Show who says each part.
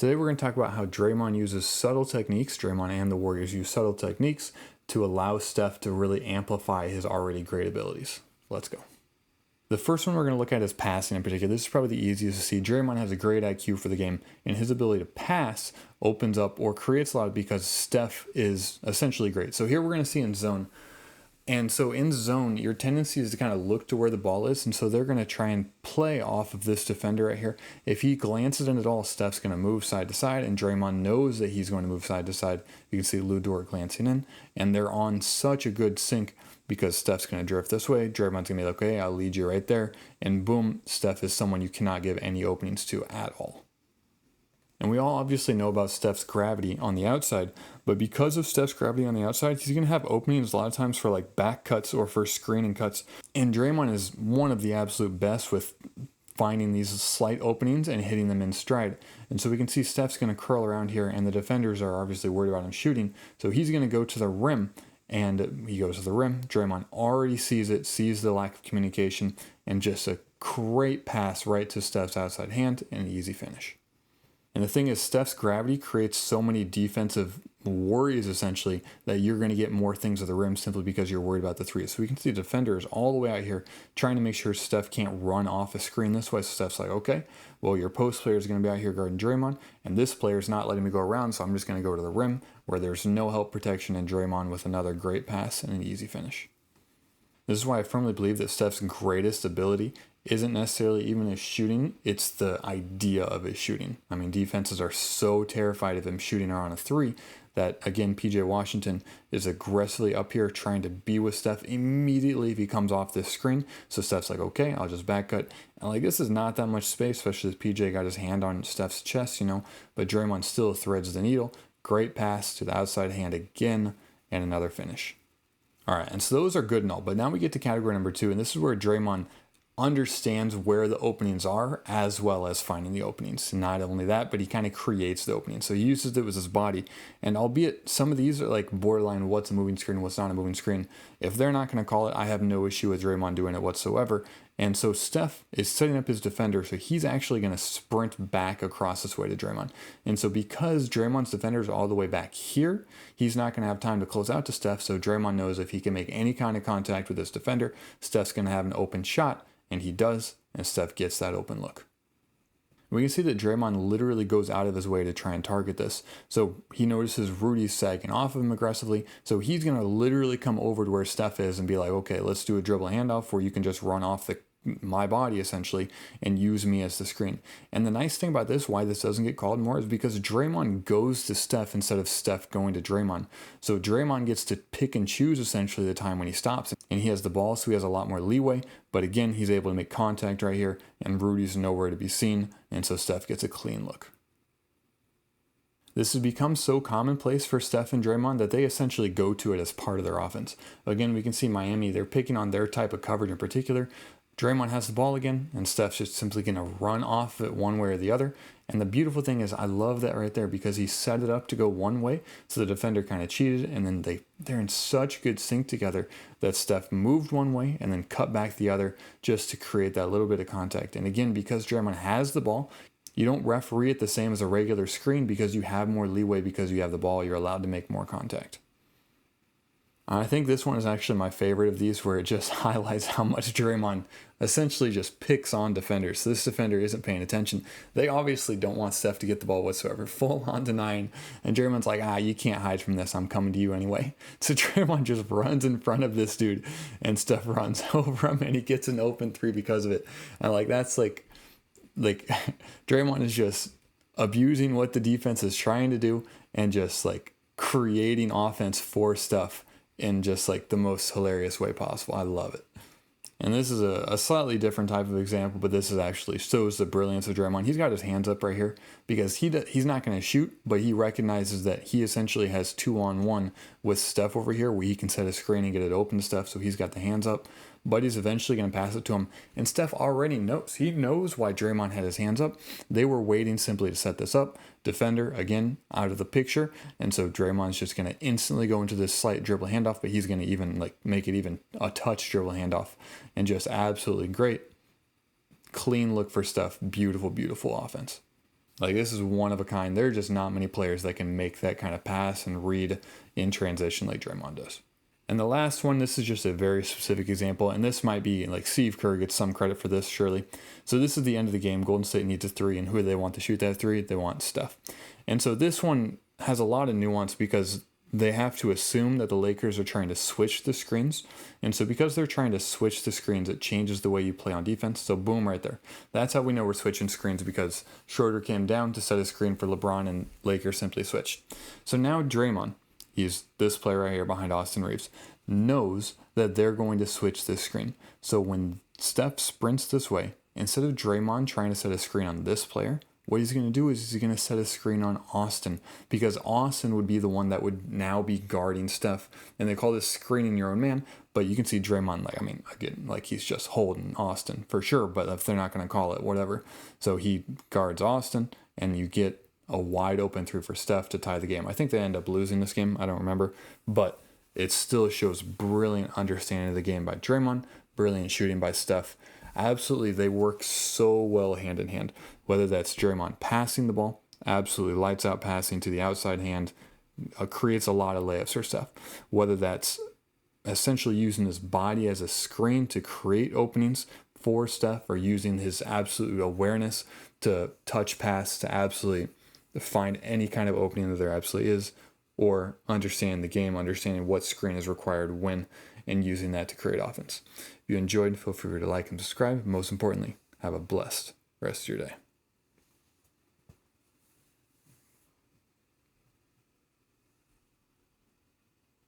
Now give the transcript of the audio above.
Speaker 1: Today we're going to talk about how Draymond uses subtle techniques, Draymond and the Warriors use subtle techniques to allow Steph to really amplify his already great abilities. Let's go. The first one we're going to look at is passing in particular. This is probably the easiest to see. Draymond has a great IQ for the game, and his ability to pass opens up or creates a lot because Steph is essentially great. So here we're going to see in zone. And so in zone, your tendency is to kind of look to where the ball is. And so they're going to try and play off of this defender right here. If he glances in at all, Steph's going to move side to side. And Draymond knows that he's going to move side to side. You can see Lou Dort glancing in. And they're on such a good sync because Steph's going to drift this way. Draymond's going to be like, okay, I'll lead you right there. And boom, Steph is someone you cannot give any openings to at all. And we all obviously know about Steph's gravity on the outside, but because of Steph's gravity on the outside, he's going to have openings a lot of times for like back cuts or for screening cuts. And Draymond is one of the absolute best with finding these slight openings and hitting them in stride. And so we can see Steph's going to curl around here, and the defenders are obviously worried about him shooting. So he's going to go to the rim, and he goes to the rim. Draymond already sees it, sees the lack of communication, and just a great pass right to Steph's outside hand and an easy finish. And the thing is, Steph's gravity creates so many defensive worries, essentially, that you're going to get more things at the rim simply because you're worried about the three. So we can see defenders all the way out here trying to make sure Steph can't run off a screen this way. So Steph's like, okay, well, your post player is going to be out here guarding Draymond, and this player is not letting me go around, so I'm just going to go to the rim where there's no help protection, and Draymond with another great pass and an easy finish. This is why I firmly believe that Steph's greatest ability isn't necessarily even his shooting, it's the idea of his shooting. I mean, defenses are so terrified of him shooting around a three that, again, PJ Washington is aggressively up here trying to be with Steph immediately if he comes off this screen. So Steph's like, okay, I'll just back cut. And like, this is not that much space, especially as PJ got his hand on Steph's chest, but Draymond still threads the needle. Great pass to the outside hand again, and another finish. All right, and so those are good and all, but now we get to category number 2, and this is where Draymond understands where the openings are as well as finding the openings. Not only that, but he kind of creates the openings. So he uses it with his body. And albeit some of these are like borderline what's a moving screen, what's not a moving screen. If they're not going to call it, I have no issue with Draymond doing it whatsoever. And so Steph is setting up his defender, so he's actually going to sprint back across this way to Draymond. And so because Draymond's defender is all the way back here, he's not going to have time to close out to Steph. So Draymond knows if he can make any kind of contact with his defender, Steph's going to have an open shot. And he does, and Steph gets that open look. We can see that Draymond literally goes out of his way to try and target this. So he notices Rudy's sagging off of him aggressively. So he's going to literally come over to where Steph is and be like, okay, let's do a dribble handoff where you can just run off my body essentially and use me as the screen. And the nice thing about this, why this doesn't get called more, is because Draymond goes to Steph instead of Steph going to Draymond. So Draymond gets to pick and choose essentially the time when he stops, and he has the ball, so he has a lot more leeway. But again, he's able to make contact right here, and Rudy's nowhere to be seen, and so Steph gets a clean look. This has become so commonplace for Steph and Draymond that they essentially go to it as part of their offense. Again, we can see Miami, they're picking on their type of coverage in particular. Draymond has the ball again, and Steph's just simply going to run off it one way or the other. And the beautiful thing is, I love that right there because he set it up to go one way, so the defender kind of cheated, and then they're in such good sync together that Steph moved one way and then cut back the other just to create that little bit of contact. And again, because Draymond has the ball, you don't referee it the same as a regular screen because you have more leeway because you have the ball, you're allowed to make more contact. I think this one is actually my favorite of these, where it just highlights how much Draymond essentially just picks on defenders. So this defender isn't paying attention. They obviously don't want Steph to get the ball whatsoever, full on denying. And Draymond's like, you can't hide from this. I'm coming to you anyway. So Draymond just runs in front of this dude, and Steph runs over him, and he gets an open three because of it. And that's like Draymond is just abusing what the defense is trying to do and just like creating offense for Steph in just like the most hilarious way possible. I love it. And this is a slightly different type of example, but this is actually shows the brilliance of Draymond. He's got his hands up right here because he's not going to shoot, but he recognizes that he essentially has 2-on-1 with Steph over here where he can set a screen and get it open to Steph, so he's got the hands up. Buddy's eventually going to pass it to him, and Steph already knows. He knows why Draymond had his hands up. They were waiting simply to set this up. Defender, again, out of the picture, and so Draymond's just going to instantly go into this slight dribble handoff, but he's going to even make it even a touch dribble handoff, and just absolutely great. Clean look for Steph. Beautiful, beautiful offense. Like, this is one of a kind. There are just not many players that can make that kind of pass and read in transition like Draymond does. And the last one, this is just a very specific example, and this might be like Steve Curry gets some credit for this, surely. So this is the end of the game. Golden State needs a 3, and who do they want to shoot that 3? They want Steph. And so this one has a lot of nuance because they have to assume that the Lakers are trying to switch the screens. And so because they're trying to switch the screens, it changes the way you play on defense. So boom, right there. That's how we know we're switching screens, because Schroeder came down to set a screen for LeBron and Lakers simply switched. So now Draymond, he's this player right here behind Austin Reeves, knows that they're going to switch this screen. So when Steph sprints this way, instead of Draymond trying to set a screen on this player, what he's going to do is he's going to set a screen on Austin, because Austin would be the one that would now be guarding Steph. And they call this screening your own man, but you can see Draymond, like, I mean, again, like he's just holding Austin for sure, but if they're not going to call it, whatever. So he guards Austin, and you get a wide open 3 for Steph to tie the game. I think they end up losing this game. I don't remember, but it still shows brilliant understanding of the game by Draymond, brilliant shooting by Steph. Absolutely, they work so well hand in hand. Whether that's Draymond passing the ball, absolutely lights out passing to the outside hand, creates a lot of layups for Steph. Whether that's essentially using his body as a screen to create openings for Steph, or using his absolute awareness to touch pass to absolutely find any kind of opening that there absolutely is, or understand the game, understanding what screen is required when, and using that to create offense. If you enjoyed, feel free to like and subscribe. Most importantly, have a blessed rest of your day.